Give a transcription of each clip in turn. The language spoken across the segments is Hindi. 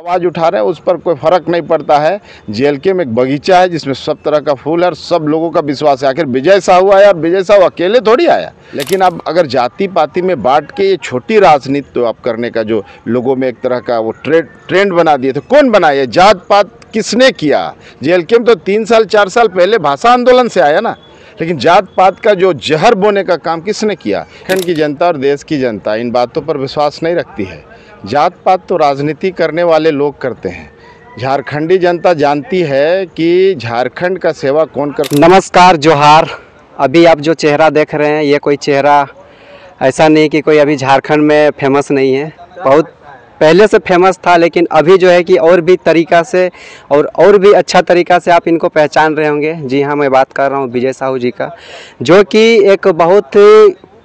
आवाज़ उठा रहे हैं उस पर कोई फ़र्क नहीं पड़ता है। जेएलके में एक बगीचा है जिसमें सब तरह का फूल है और सब लोगों का विश्वास है। आखिर विजय साहू आया और विजय साहू अकेले थोड़ी आया। लेकिन अब अगर जाति पाति में बांट के ये छोटी राजनीति तो आप करने का जो लोगों में एक तरह का वो ट्रेंड बना दिए, तो कौन बनाया? जात पात किसने किया? जेएलके में तो 3 साल 4 साल पहले भाषा आंदोलन से आया ना। लेकिन जात पात का जो जहर बोने का काम किसने किया? झारखंड की जनता और देश की जनता इन बातों पर विश्वास नहीं रखती है। जात पात तो राजनीति करने वाले लोग करते हैं। झारखंडी जनता जानती है कि झारखंड का सेवा कौन कर। नमस्कार, जोहार। अभी आप जो चेहरा देख रहे हैं ये कोई चेहरा ऐसा नहीं कि कोई अभी झारखंड में फेमस नहीं है, बहुत पहले से फेमस था, लेकिन अभी जो है कि और भी तरीक़ा से और भी अच्छा तरीक़ा से आप इनको पहचान रहे होंगे। जी हाँ, मैं बात कर रहा हूँ विजय साहू जी का, जो कि एक बहुत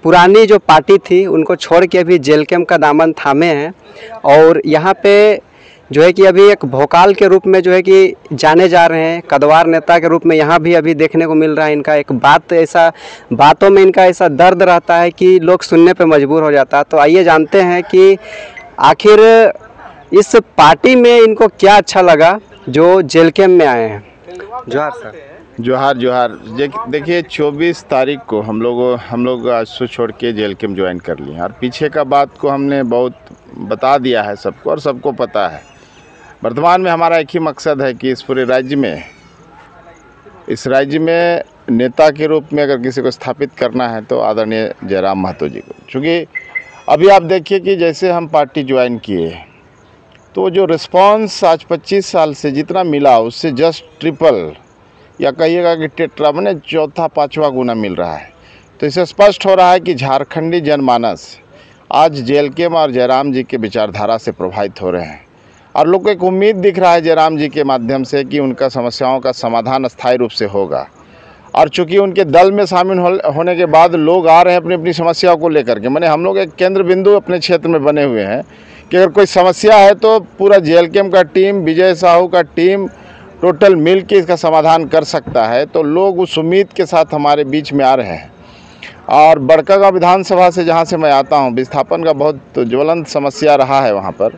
पुरानी जो पार्टी थी उनको छोड़ के अभी जेएलके का दामन थामे हैं और यहाँ पे जो है कि अभी एक भोकाल के रूप में जो है कि जाने जा रहे हैं, कदवार नेता के रूप में यहाँ भी अभी देखने को मिल रहा है। इनका एक बातों में इनका ऐसा दर्द रहता है कि लोग सुनने पे मजबूर हो जाता है। तो आइए जानते हैं कि आखिर इस पार्टी में इनको क्या अच्छा लगा जो जेएलके में आए हैं। जोहार सर। जोहार जोहार। देखिए 24 तारीख को हम लोग आज से छोड़ के जेएलके में ज्वाइन कर लिए और पीछे का बात को हमने बहुत बता दिया है सबको और सबको पता है। वर्तमान में हमारा एक ही मकसद है कि इस पूरे राज्य में नेता के रूप में अगर किसी को स्थापित करना है तो आदरणीय जयराम महतो जी को। चूँकि अभी आप देखिए कि जैसे हम पार्टी ज्वाइन किए तो जो रिस्पांस आज 25 साल से जितना मिला उससे जस्ट ट्रिपल या कहिएगा कि टेट्रा मैंने चौथा पाँचवा गुना मिल रहा है। तो इससे स्पष्ट हो रहा है कि झारखंडी जनमानस आज जेएलके में और जयराम जी के विचारधारा से प्रभावित हो रहे हैं और लोग को एक उम्मीद दिख रहा है जयराम जी के माध्यम से कि उनका समस्याओं का समाधान अस्थायी रूप से होगा। और चूँकि उनके दल में शामिल होने के बाद लोग आ रहे हैं अपनी अपनी समस्याओं को लेकर के। मैंने हम लोग एक केंद्र बिंदु अपने क्षेत्र में बने हुए हैं कि अगर कोई समस्या है तो पूरा जेएलके का टीम, विजय साहू का टीम टोटल मिल के इसका समाधान कर सकता है। तो लोग उस उम्मीद के साथ हमारे बीच में आ रहे हैं। और बड़कागांव विधानसभा से जहाँ से मैं आता हूँ, विस्थापन का बहुत ज्वलंत समस्या रहा है वहाँ पर।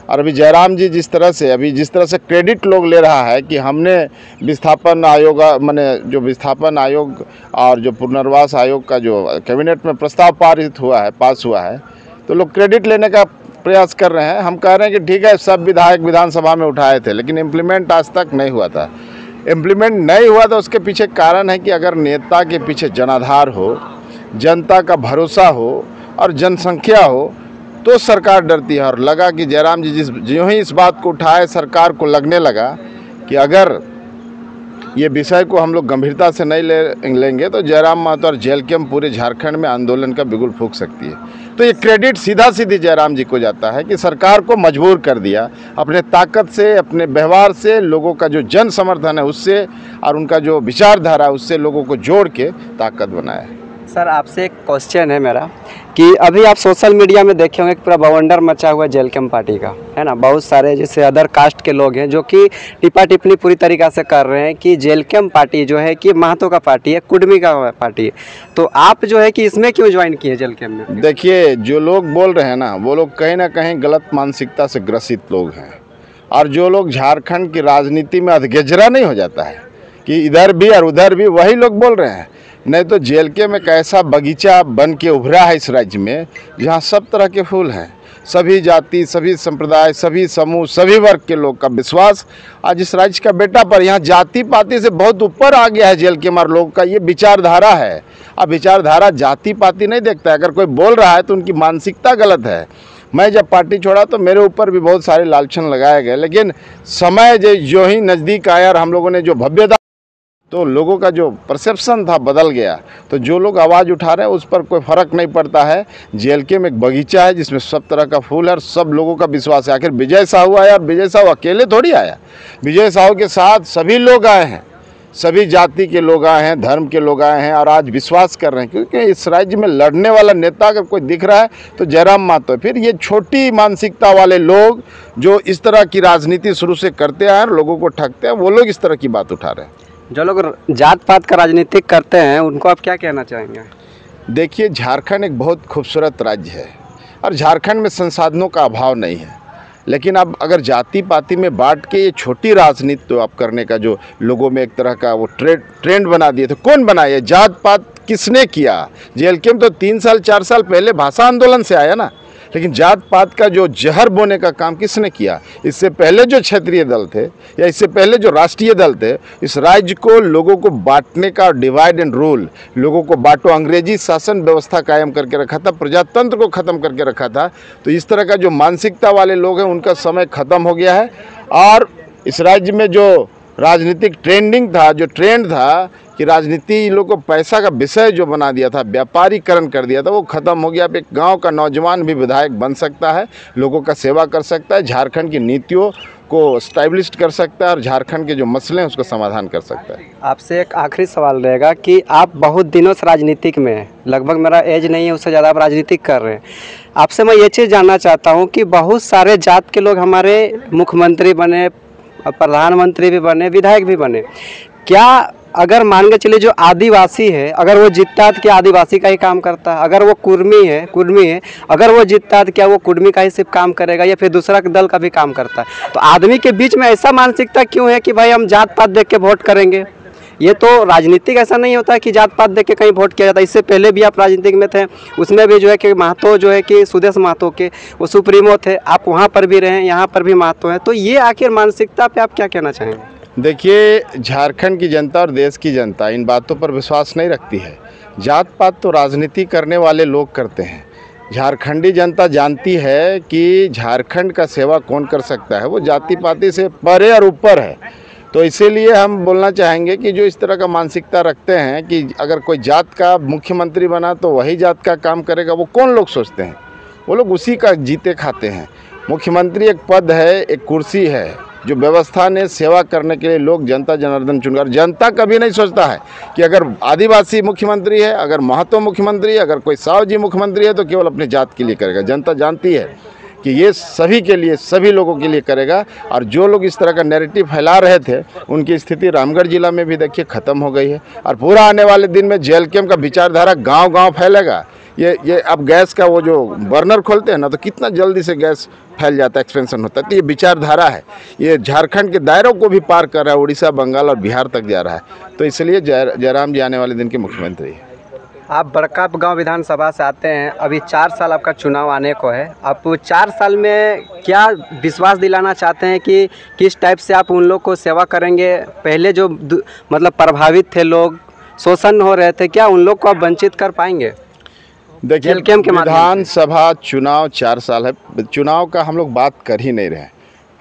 और अभी जयराम जी जिस तरह से क्रेडिट लोग ले रहा है कि हमने विस्थापन आयोग विस्थापन आयोग और जो पुनर्वास आयोग का जो कैबिनेट में प्रस्ताव पास हुआ है, तो लोग क्रेडिट लेने का प्रयास कर रहे हैं। हम कह रहे हैं कि ठीक है, सब विधायक विधानसभा में उठाए थे लेकिन इम्प्लीमेंट आज तक नहीं हुआ था। इम्प्लीमेंट नहीं हुआ तो उसके पीछे कारण है कि अगर नेता के पीछे जनाधार हो, जनता का भरोसा हो और जनसंख्या हो तो सरकार डरती है। और लगा कि जयराम जी ज्यों ही इस बात को उठाए, सरकार को लगने लगा कि अगर ये विषय को हम लोग गंभीरता से नहीं लेंगे तो जयराम महतो और जेएलके पूरे झारखंड में आंदोलन का बिगुल फूंक सकती है। तो ये क्रेडिट सीधा सीधी जयराम जी को जाता है कि सरकार को मजबूर कर दिया अपने ताकत से, अपने व्यवहार से, लोगों का जो जन समर्थन है उससे और उनका जो विचारधारा है उससे लोगों को जोड़ के ताकत बनाया। सर, आपसे एक क्वेश्चन है मेरा कि अभी आप सोशल मीडिया में देखे होंगे पूरा बवंडर मचा हुआ है जेएलके पार्टी का, है ना। बहुत सारे जैसे अदर कास्ट के लोग हैं जो कि टिप्पा टिप्पणी पूरी तरीक़ा से कर रहे हैं कि जेएलके पार्टी जो है कि महतो का पार्टी है, कुर्मी का पार्टी है। तो आप जो है कि इसमें क्यों ज्वाइन किए जेएलके में? देखिए, जो लोग बोल रहे हैं ना वो लोग कहीं ना कहीं गलत मानसिकता से ग्रसित लोग हैं। और जो लोग झारखंड की राजनीति में अधगेजरा नहीं हो जाता है कि इधर भी और उधर भी, वही लोग बोल रहे हैं। नहीं तो जेएलके में एक ऐसा बगीचा बन के उभरा है इस राज्य में जहाँ सब तरह के फूल हैं। सभी जाति, सभी संप्रदाय, सभी समूह, सभी वर्ग के लोग का विश्वास आज इस राज्य का बेटा पर। यहाँ जाति पाति से बहुत ऊपर आ गया है जेएलके में लोगों का ये विचारधारा है। अब विचारधारा जाति पाति नहीं देखता है। अगर कोई बोल रहा है तो उनकी मानसिकता गलत है। मैं जब पार्टी छोड़ा तो मेरे ऊपर भी बहुत सारे लालछन लगाए गए, लेकिन समय जो ही नज़दीक आया और हम लोगों ने जो भव्यता, तो लोगों का जो परसेप्शन था बदल गया। तो जो लोग आवाज़ उठा रहे हैं उस पर कोई फ़र्क नहीं पड़ता है। जेएलके में एक बगीचा है जिसमें सब तरह का फूल है और सब लोगों का विश्वास है। आखिर विजय साहू आया और विजय साहू अकेले थोड़ी आया। विजय साहू के साथ सभी लोग आए हैं, सभी जाति के लोग आए हैं, धर्म के लोग आए हैं और आज विश्वास कर रहे हैं। क्योंकि इस राज्य में लड़ने वाला नेता अगर कोई दिख रहा है तो जयराम महतो। फिर ये छोटी मानसिकता वाले लोग जो इस तरह की राजनीति शुरू से करते आए और लोगों को ठगते हैं, वो लोग इस तरह की बात उठा रहे हैं। जो लोग जात पात का राजनीतिक करते हैं उनको आप क्या कहना चाहेंगे? देखिए, झारखंड एक बहुत खूबसूरत राज्य है और झारखंड में संसाधनों का अभाव नहीं है। लेकिन अब अगर जाति पाति में बांट के ये छोटी राजनीति तो आप करने का जो लोगों में एक तरह का वो ट्रेंड बना दिए, तो कौन बनाया? जात पात किसने किया? जेएलके तो 3 साल 4 साल पहले भाषा आंदोलन से आया ना, लेकिन जात पात का जो जहर बोने का काम किसने किया? इससे पहले जो क्षेत्रीय दल थे या इससे पहले जो राष्ट्रीय दल थे, इस राज्य को लोगों को बांटने का, डिवाइड एंड रूल, लोगों को बांटो, अंग्रेजी शासन व्यवस्था कायम करके रखा था, प्रजातंत्र को ख़त्म करके रखा था। तो इस तरह का जो मानसिकता वाले लोग हैं उनका समय ख़त्म हो गया है। और इस राज्य में जो राजनीतिक ट्रेंड था कि राजनीति लोगों को पैसा का विषय जो बना दिया था, व्यापारीकरण कर दिया था, वो ख़त्म हो गया। अब एक गांव का नौजवान भी विधायक बन सकता है, लोगों का सेवा कर सकता है, झारखंड की नीतियों को स्टैब्लिश कर सकता है और झारखंड के जो मसले हैं उसका समाधान कर सकता है। आपसे एक आखिरी सवाल रहेगा कि आप बहुत दिनों से राजनीतिक में हैं, लगभग मेरा एज नहीं है उससे ज़्यादा आप राजनीतिक कर रहे हैं। आपसे मैं ये चीज़ जानना चाहता हूँ कि बहुत सारे जात के लोग हमारे मुख्यमंत्री बने, प्रधानमंत्री भी बने, विधायक भी बने। क्या अगर मान के चलिए जो आदिवासी है, अगर वो जीतता है तो क्या आदिवासी का ही काम करता है? अगर वो कुर्मी है, अगर वो जीतता है तो क्या वो कुर्मी का ही सिर्फ काम करेगा या फिर दूसरा दल का भी काम करता है? तो आदमी के बीच में ऐसा मानसिकता क्यों है कि भाई हम जात पात देख के वोट करेंगे? ये तो राजनीतिक ऐसा नहीं होता है कि जात पात देख के कहीं वोट किया जाता है। इससे पहले भी आप राजनीतिक में थे, उसमें भी जो है कि महतो जो है कि सुदेश महतो के वो सुप्रीमो थे, आप वहाँ पर भी रहे, यहाँ पर भी महतो हैं। तो ये आखिर मानसिकता पे आप क्या कहना चाहेंगे? देखिए, झारखंड की जनता और देश की जनता इन बातों पर विश्वास नहीं रखती है। जात पात तो राजनीति करने वाले लोग करते हैं। झारखंडी जनता जानती है कि झारखंड का सेवा कौन कर सकता है, वो जाति पाति से परे और ऊपर है। तो इसीलिए हम बोलना चाहेंगे कि जो इस तरह का मानसिकता रखते हैं कि अगर कोई जात का मुख्यमंत्री बना तो वही जात का काम करेगा, वो कौन लोग सोचते हैं? वो लोग उसी का जीते खाते हैं। मुख्यमंत्री एक पद है, एक कुर्सी है, जो व्यवस्था ने सेवा करने के लिए लोग जनता जनार्दन चुनकर। जनता कभी नहीं सोचता है कि अगर आदिवासी मुख्यमंत्री है, अगर महतो मुख्यमंत्री है, अगर कोई साव जी मुख्यमंत्री है तो केवल अपनी जात के लिए करेगा। जनता जानती है कि ये सभी के लिए, सभी लोगों के लिए करेगा। और जो लोग इस तरह का नैरेटिव फैला रहे थे उनकी स्थिति रामगढ़ जिला में भी देखिए ख़त्म हो गई है। और पूरा आने वाले दिन में जेएलके का विचारधारा गांव-गांव फैलेगा। ये अब गैस का वो जो बर्नर खोलते हैं ना, तो कितना जल्दी से गैस फैल जाता है, एक्सपेंशन होता है। तो ये विचारधारा है, ये झारखंड के दायरों को भी पार कर रहा है, उड़ीसा, बंगाल और बिहार तक जा रहा है। तो इसलिए जयराम जी आने वाले दिन के मुख्यमंत्री हैं। आप बड़कागांव विधानसभा से आते हैं, अभी 4 साल आपका चुनाव आने को है। आप 4 साल में क्या विश्वास दिलाना चाहते हैं कि किस टाइप से आप उन लोग को सेवा करेंगे? पहले जो मतलब प्रभावित थे लोग, शोषण हो रहे थे, क्या उन लोग को आप वंचित कर पाएंगे? देखिए, विधानसभा चुनाव 4 साल है, चुनाव का हम लोग बात कर ही नहीं रहे।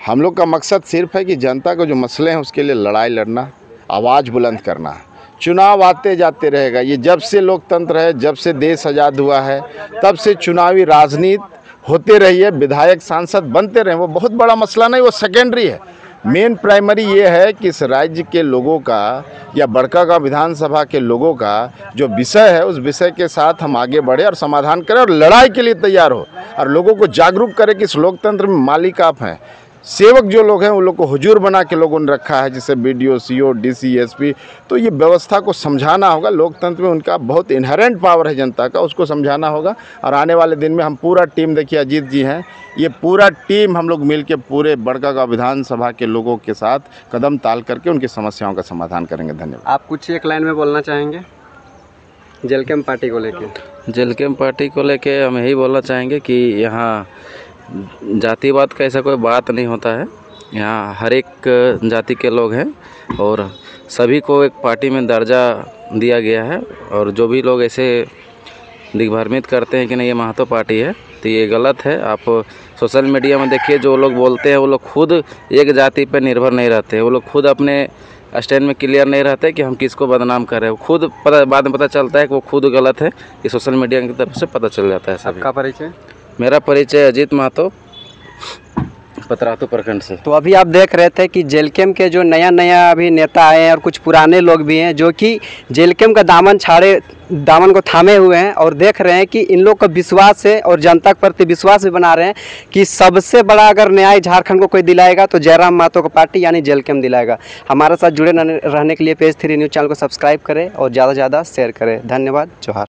हम लोग का मकसद सिर्फ है कि जनता को जो मसले हैं उसके लिए लड़ाई लड़ना, आवाज़ बुलंद करना। चुनाव आते जाते रहेगा। ये जब से लोकतंत्र है, जब से देश आज़ाद हुआ है, तब से चुनावी राजनीति होते रही है, विधायक सांसद बनते रहे। वो बहुत बड़ा मसला नहीं, वो सेकेंडरी है। मेन प्राइमरी ये है कि इस राज्य के लोगों का या बड़कागांव विधानसभा के लोगों का जो विषय है, उस विषय के साथ हम आगे बढ़े और समाधान करें और लड़ाई के लिए तैयार हो और लोगों को जागरूक करें कि इस लोकतंत्र में मालिक आप हैं। सेवक जो लोग हैं उन लोग को हुजूर बना के लोगों ने रखा है, जैसे BDO, CO, DC, SP। तो ये व्यवस्था को समझाना होगा। लोकतंत्र में उनका बहुत इनहेरेंट पावर है जनता का, उसको समझाना होगा। और आने वाले दिन में हम पूरा टीम, देखिए अजीत जी हैं, ये पूरा टीम हम लोग मिल के पूरे बड़कागांव विधानसभा के लोगों के साथ कदम ताल करके उनकी समस्याओं का समाधान करेंगे। धन्यवाद। आप कुछ एक लाइन में बोलना चाहेंगे जेएलके पार्टी को लेके? जेएलके पार्टी को लेके हम यही बोलना चाहेंगे कि यहाँ जातिवाद का ऐसा कोई बात नहीं होता है। यहाँ हर एक जाति के लोग हैं और सभी को एक पार्टी में दर्जा दिया गया है। और जो भी लोग ऐसे दिग्भ्रमित करते हैं कि नहीं ये महतो पार्टी है, तो ये गलत है। आप सोशल मीडिया में देखिए, जो लोग बोलते हैं वो लोग खुद एक जाति पर निर्भर नहीं रहते। वो लोग खुद अपने स्टैंड में क्लियर नहीं रहते कि हम किसको बदनाम कर रहे हैं। खुद बाद में पता चलता है कि वो खुद गलत है। ये सोशल मीडिया की तरफ से पता चल जाता है। सबका परिचय? मेरा परिचय अजीत महतो, पतरातू प्रखंड से। तो अभी आप देख रहे थे कि जेएलके के जो नया अभी नेता आए हैं और कुछ पुराने लोग भी हैं जो कि जेएलके का दामन को थामे हुए हैं और देख रहे हैं कि इन लोग का विश्वास है और जनता के प्रति विश्वास भी बना रहे हैं कि सबसे बड़ा अगर न्याय झारखंड को कोई दिलाएगा तो जयराम महतो को पार्टी यानी जेएलके दिलाएगा। हमारे साथ जुड़े रहने के लिए पेज 3 न्यूज़ चैनल को सब्सक्राइब करें और ज़्यादा से ज़्यादा शेयर करें। धन्यवाद। जोहार।